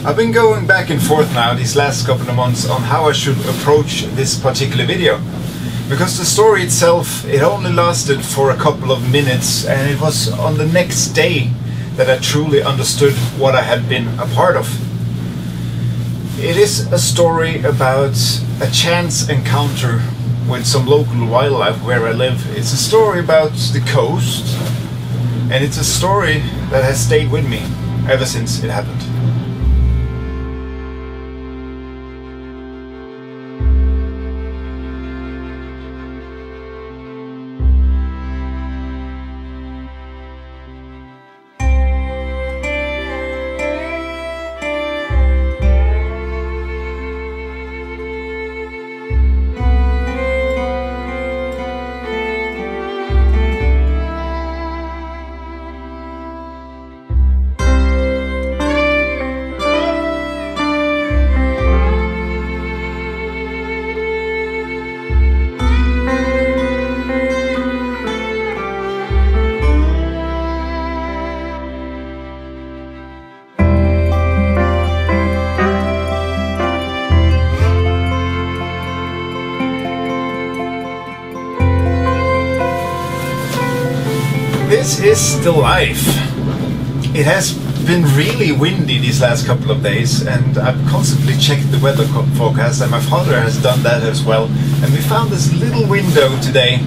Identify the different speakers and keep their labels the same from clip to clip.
Speaker 1: I've been going back and forth now these last couple of months on how I should approach this particular video. Because the story itself, it only lasted for a couple of minutes, and it was on the next day that I truly understood what I had been a part of. It is a story about a chance encounter with some local wildlife where I live. It's a story about the coast, and it's a story that has stayed with me ever since it happened. This is the life. It has been really windy these last couple of days, and I've constantly checked the weather forecast, and my father has done that as well. And we found this little window today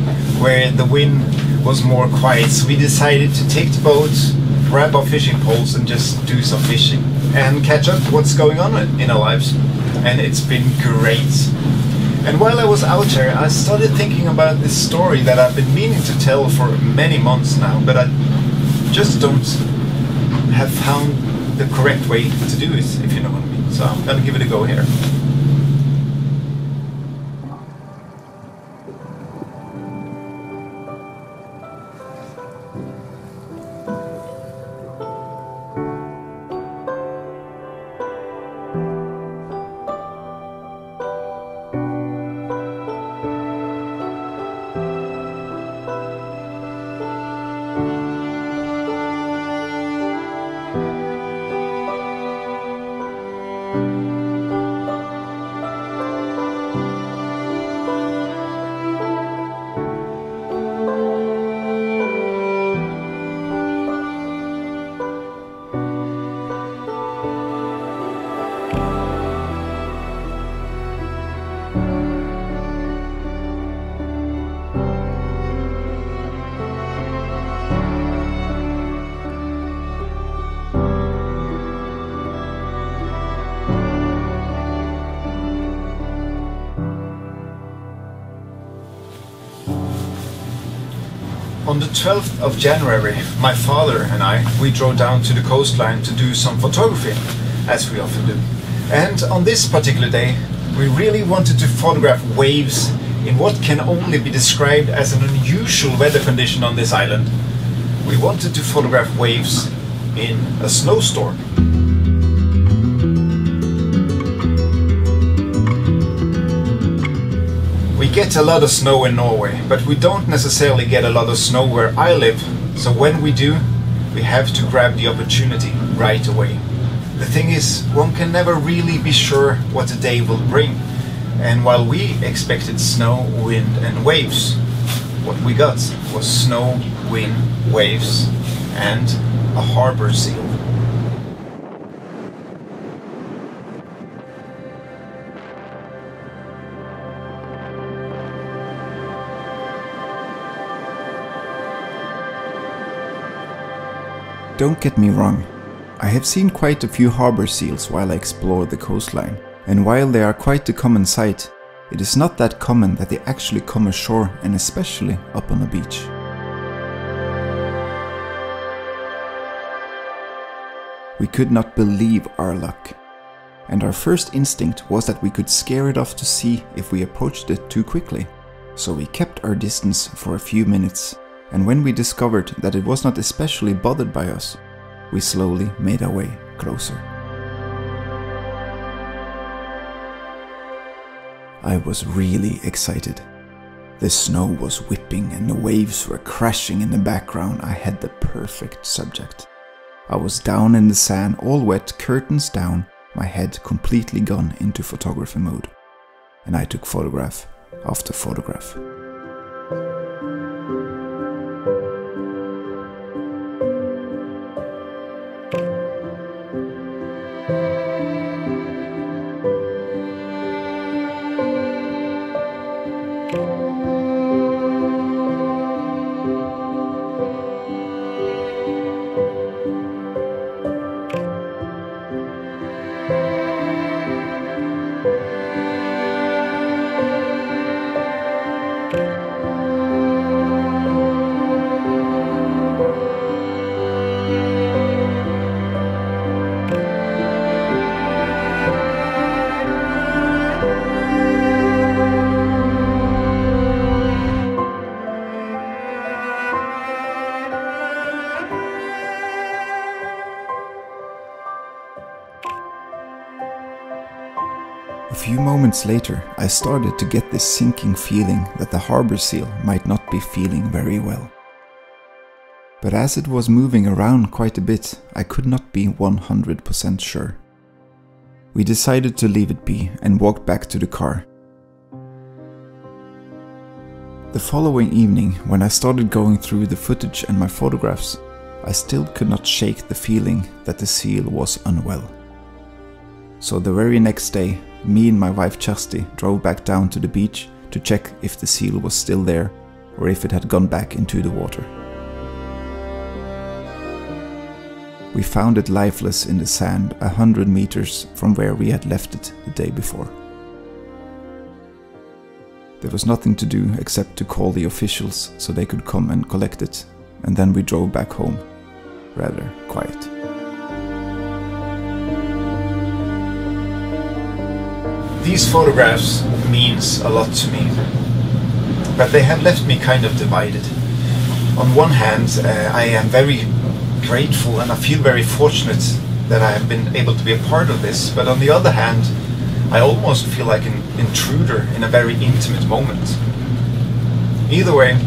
Speaker 1: where the wind was more quiet, so we decided to take the boat, grab our fishing poles and just do some fishing and catch up what's going on in our lives. And it's been great. And while I was out there, I started thinking about this story that I've been meaning to tell for many months now, but I just don't have found the correct way to do it, if you know what I mean. So I'm gonna give it a go here. On the 12th of January, my father and we drove down to the coastline to do some photography, as we often do. And on this particular day, we really wanted to photograph waves in what can only be described as an unusual weather condition on this island. We wanted to photograph waves in a snowstorm. We get a lot of snow in Norway, but we don't necessarily get a lot of snow where I live, so when we do, we have to grab the opportunity right away. The thing is, one can never really be sure what the day will bring, and while we expected snow, wind and waves, what we got was snow, wind, waves and a harbor seal.
Speaker 2: Don't get me wrong, I have seen quite a few harbor seals while I explore the coastline, and while they are quite a common sight, it is not that common that they actually come ashore, and especially up on the beach. We could not believe our luck, and our first instinct was that we could scare it off to sea if we approached it too quickly, so we kept our distance for a few minutes. And when we discovered that it was not especially bothered by us, we slowly made our way closer. I was really excited. The snow was whipping and the waves were crashing in the background. I had the perfect subject. I was down in the sand, all wet, curtains down, my head completely gone into photography mode. And I took photograph after photograph. A few moments later, I started to get this sinking feeling that the harbor seal might not be feeling very well. But as it was moving around quite a bit, I could not be 100% sure. We decided to leave it be and walked back to the car. The following evening, when I started going through the footage and my photographs, I still could not shake the feeling that the seal was unwell. So the very next day, me and my wife Kjersti drove back down to the beach to check if the seal was still there or if it had gone back into the water. We found it lifeless in the sand 100 meters from where we had left it the day before. There was nothing to do except to call the officials so they could come and collect it, and then we drove back home, rather quiet.
Speaker 1: These photographs means a lot to me, but they have left me kind of divided. On one hand, I am very grateful and I feel very fortunate that I have been able to be a part of this, but on the other hand, I almost feel like an intruder in a very intimate moment. Either way,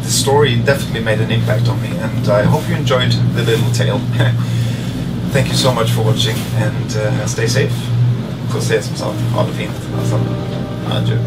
Speaker 1: the story definitely made an impact on me, and I hope you enjoyed the little tale. Thank you so much for watching, and stay safe. Så ses vi snart. Ha det fint. Adjö.